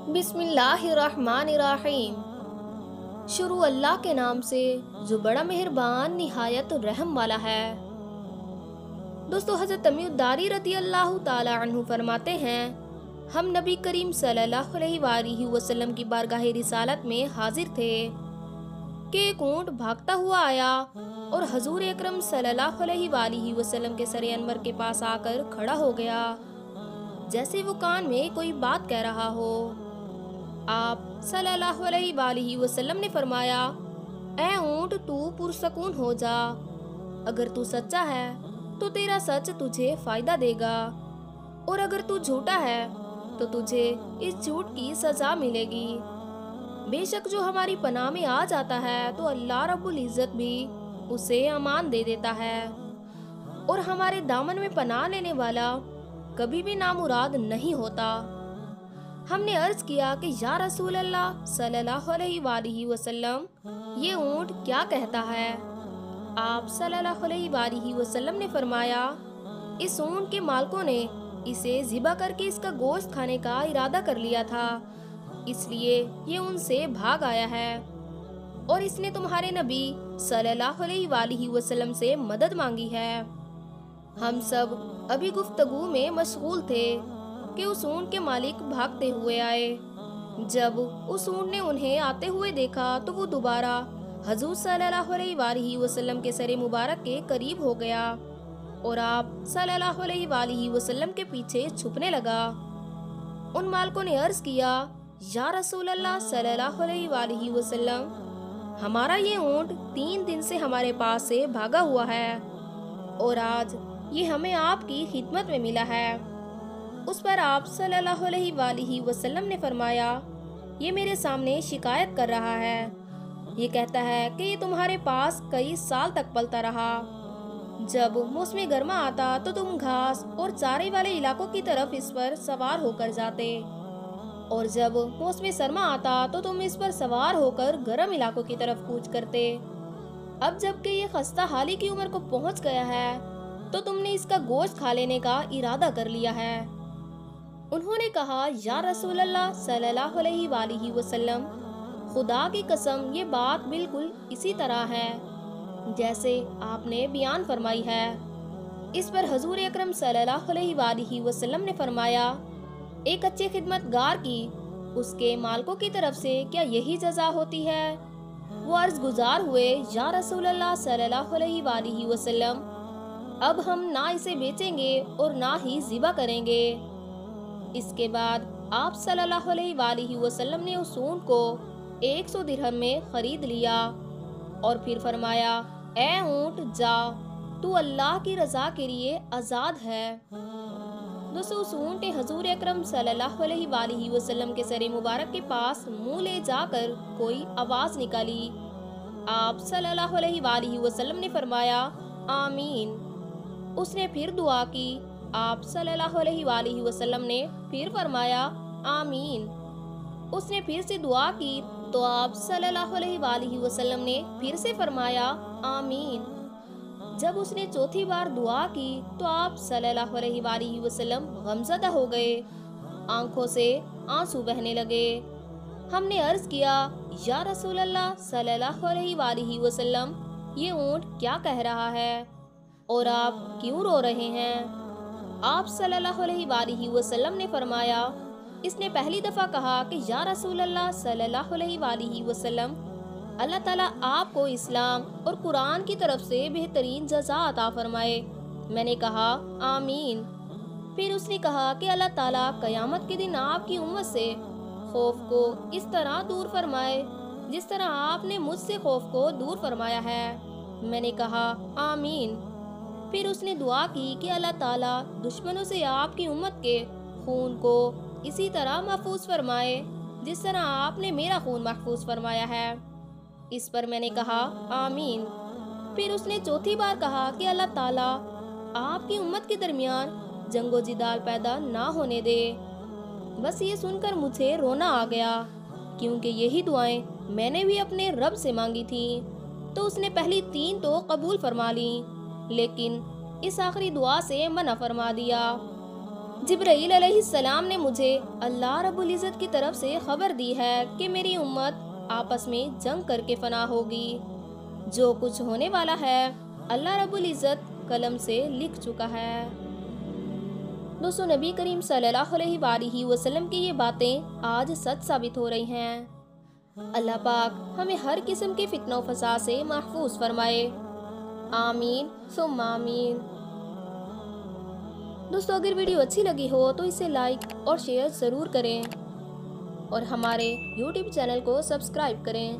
بسم اللہ الرحمن الرحیم۔ شروع اللہ کے نام سے جو بڑا مہربان نہایت رحم والا ہے۔ دوستو، حضرت تمیع الداری رضی اللہ تعالی عنہ فرماتے ہیں، ہم نبی کریم صلی اللہ علیہ وآلہ وسلم کی بارگاہ رسالت میں حاضر تھے کہ ایک اونٹ بھاگتا ہوا آیا اور حضور اکرم صلی اللہ علیہ وآلہ وسلم کے سر انور کے پاس آ کر کھڑا ہو گیا، جیسے وہ کان میں کوئی بات کہہ رہا ہو۔ آپ صلی اللہ علیہ وآلہ وسلم نے فرمایا، اے اونٹ، تو پرسکون ہو جا، اگر تو سچا ہے تو تیرا سچ تجھے فائدہ دے گا، اور اگر تو جھوٹا ہے تو تجھے اس جھوٹ کی سزا ملے گی۔ بے شک جو ہماری پناہ میں آ جاتا ہے تو اللہ رب العزت بھی اسے امان دے دیتا ہے، اور ہمارے دامن میں پناہ لینے والا کبھی بھی نامراد نہیں ہوتا۔ ہم نے عرض کیا کہ یا رسول اللہ صلی اللہ علیہ وآلہ وسلم، یہ اونٹ کیا کہتا ہے؟ آپ صلی اللہ علیہ وآلہ وسلم نے فرمایا، اس اونٹ کے مالکوں نے اسے ذبح کر کے اس کا گوشت کھانے کا ارادہ کر لیا تھا، اس لیے یہ ان سے بھاگ آیا ہے، اور اس نے تمہارے نبی صلی اللہ علیہ وآلہ وسلم سے مدد مانگی ہے۔ ہم سب ابھی گفتگو میں مشغول تھے کہ اس اونٹ کے مالک بھاگتے ہوئے آئے۔ جب اس اونٹ نے انہیں آتے ہوئے دیکھا تو وہ دوبارہ حضور صلی اللہ علیہ وآلہ وسلم کے سر مبارک کے قریب ہو گیا، اور آپ صلی اللہ علیہ وآلہ وسلم کے پیچھے چھپنے لگا۔ ان مالکوں نے عرض کیا، یا رسول اللہ صلی اللہ علیہ وآلہ وسلم، ہمارا یہ اونٹ 3 دن سے ہمارے پاس سے بھاگا ہوا ہے، اور آج یہ ہمیں آپ کی خدمت میں ملا ہے۔ اس پر آپ صلی اللہ علیہ وآلہ وسلم نے فرمایا، یہ میرے سامنے شکایت کر رہا ہے، یہ کہتا ہے کہ یہ تمہارے پاس کئی سال تک پلتا رہا، جب موسم گرما آتا تو تم گھاس اور چارے والے علاقوں کی طرف اس پر سوار ہو کر جاتے، اور جب موسم سرما آتا تو تم اس پر سوار ہو کر گرم علاقوں کی طرف کوچ کرتے۔ اب جب کہ یہ خستہ حالی کی عمر کو پہنچ گیا ہے تو تم نے اس کا گوشت کھا لینے کا ارادہ کر لیا ہے۔ انہوں نے کہا، یا رسول اللہ صلی اللہ علیہ وآلہ وسلم، خدا کی قسم یہ بات بالکل اسی طرح ہے جیسے آپ نے بیان فرمائی ہے۔ اس پر حضور اکرم صلی اللہ علیہ وآلہ وسلم نے فرمایا، ایک اچھے خدمت گار کی اس کے مالکوں کی طرف سے کیا یہی جزا ہوتی ہے؟ وہ عرض گزار ہوئے، یا رسول اللہ صلی اللہ علیہ وآلہ وسلم، اب ہم نہ اسے بیچیں گے اور نہ ہی ذبح کریں گے۔ اس کے بعد آپ صلی اللہ علیہ وآلہ وسلم نے اس اونٹ کو 100 درہم میں خرید لیا، اور پھر فرمایا، اے اونٹ جا، تو اللہ کی رضا کے لیے آزاد ہے۔ دوستو، اس اونٹ نے حضور اکرم صلی اللہ علیہ وآلہ وسلم کے سر مبارک کے پاس منہ لے جا کر کوئی آواز نکالی۔ آپ صلی اللہ علیہ وآلہ وسلم نے فرمایا، آمین۔ اس نے پھر دعا کی، آپ صلی اللہ علیہ وآلہ وسلم نے پھر فرمایا، آمین۔ اس نے پھر سے دعا کی تو آپ صلی اللہ علیہ وآلہ وسلم نے پھر سے فرمایا، آمین۔ جب اس نے چوتھی بار دعا کی تو آپ صلی اللہ علیہ وآلہ وسلم غمزدہ ہو گئے، آنکھوں سے آنسو بہنے لگے۔ ہم نے عرض کیا، یا رسول اللہ صلی اللہ علیہ وآلہ وسلم، یہ اونٹ کیا کہہ رہا ہے اور آپ کیوں رو رہے ہیں؟ آپ صلی اللہ علیہ وآلہ وسلم نے فرمایا، اس نے پہلی دفعہ کہا کہ یا رسول اللہ صلی اللہ علیہ وآلہ وسلم، اللہ تعالیٰ آپ کو اسلام اور قرآن کی طرف سے بہترین جزا عطا فرمائے۔ میں نے کہا، آمین۔ پھر اس نے کہا کہ اللہ تعالیٰ قیامت کے دن آپ کی امت سے خوف کو اس طرح دور فرمائے جس طرح آپ نے مجھ سے خوف کو دور فرمایا ہے۔ میں نے کہا، آمین۔ پھر اس نے دعا کی کہ اللہ تعالیٰ دشمنوں سے آپ کی امت کے خون کو اسی طرح محفوظ فرمائے جس طرح آپ نے میرا خون محفوظ فرمایا ہے۔ اس پر میں نے کہا، آمین۔ پھر اس نے چوتھی بار کہا کہ اللہ تعالیٰ آپ کی امت کے درمیان جنگ و جدال پیدا نہ ہونے دے۔ بس یہ سن کر مجھے رونا آ گیا، کیونکہ یہی دعائیں میں نے بھی اپنے رب سے مانگی تھیں۔ تو اس نے پہلی 3 تو قبول فرما لیں، لیکن اس آخری دعا سے منع فرما دیا۔ جبرائیل علیہ السلام نے مجھے اللہ رب العزت کی طرف سے خبر دی ہے کہ میری امت آپس میں جنگ کر کے فنا ہوگی۔ جو کچھ ہونے والا ہے اللہ رب العزت قلم سے لکھ چکا ہے۔ دوستو نبی کریم صلی اللہ علیہ وآلہ وسلم کی یہ باتیں آج سچ ثابت ہو رہی ہیں۔ اللہ پاک ہمیں ہر قسم کے فتنہ و فساد سے محفوظ فرمائے، آمین ثم آمین۔ دوستو اگر ویڈیو اچھی لگی ہو تو اسے لائک اور شیئر ضرور کریں اور ہمارے یوٹیوب چینل کو سبسکرائب کریں۔